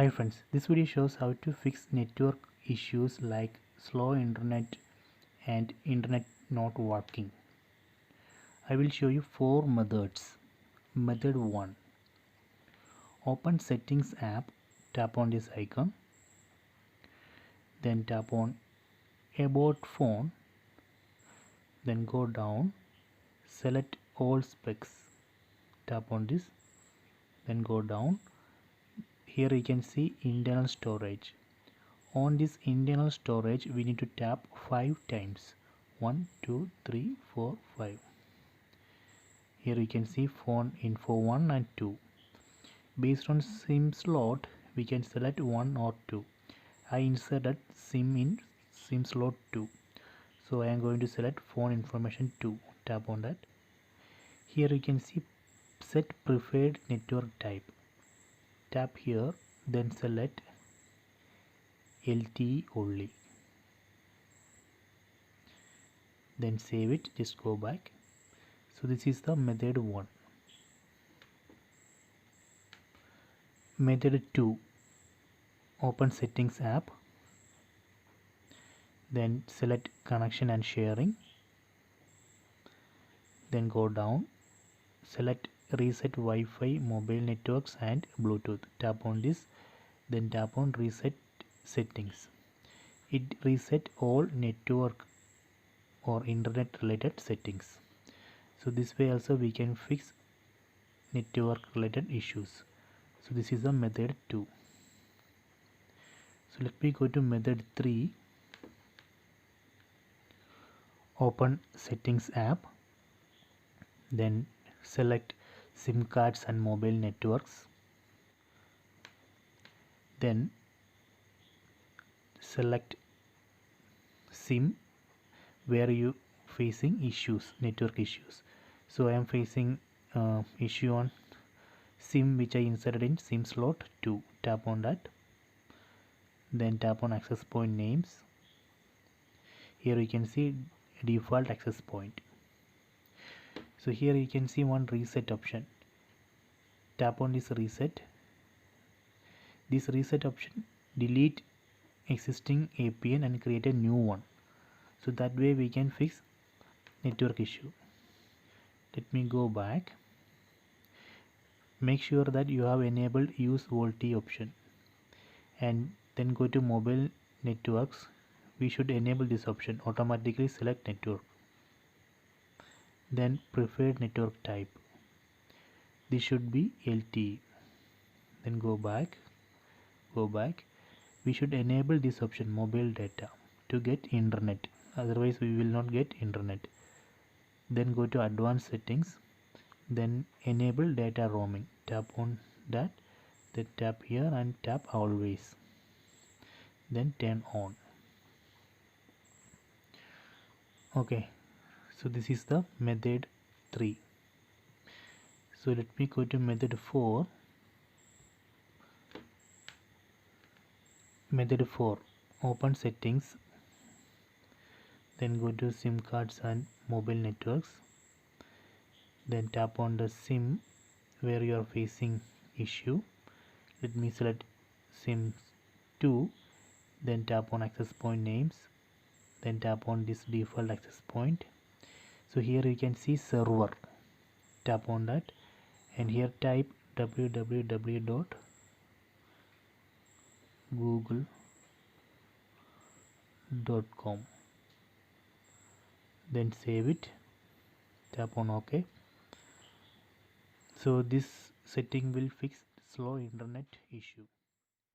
Hi friends, this video shows how to fix network issues like slow internet and internet not working. I will show you 4 methods. Method 1. Open Settings app, tap on this icon, then tap on About Phone, then go down, select all specs, tap on this, then go down. Here you can see internal storage. On this internal storage we need to tap 5 times. 1 2 3 4 5. Here you can see phone info 1 and 2. Based on SIM slot we can select 1 or 2. I inserted SIM in SIM slot 2, so I am going to select phone information 2. Tap on that. Here you can see set preferred network type. Tap here, then select LTE only, then save it. Just go back. So this is the method 1. Method 2. Open Settings app, then select connection and sharing, then go down, select reset Wi-Fi, mobile networks and Bluetooth. Tap on this, then tap on reset settings. It reset all network or internet related settings. So this way also we can fix network related issues. So this is the method 2. So let me go to method 3. Open Settings app, then select SIM cards and mobile networks, then select SIM where you facing issues, network issues. So I am facing issue on SIM which I inserted in SIM slot 2. Tap on that, then tap on access point names. Here you can see default access point. So here you can see one reset option. Tap on this reset. This reset option delete existing APN and create a new one. So that way we can fix network issue. Let me go back. Make sure that you have enabled use VoLTE option, and then go to mobile networks. We should enable this option, automatically select network, then preferred network type. This should be LTE. Then go back. We should enable this option, mobile data, to get internet, otherwise we will not get internet. Then go to advanced settings, then enable data roaming. Tap on that, then tap here and tap always, then turn on. Okay, so this is the method 3. So let me go to method 4. Method 4. Open Settings, then go to SIM cards and mobile networks, then tap on the SIM where you are facing issue. Let me select SIM 2, then tap on access point names, then tap on this default access point. So here you can see server. Tap on that, and here type www.google.com, then save it. Tap on OK. So this setting will fix slow internet issue.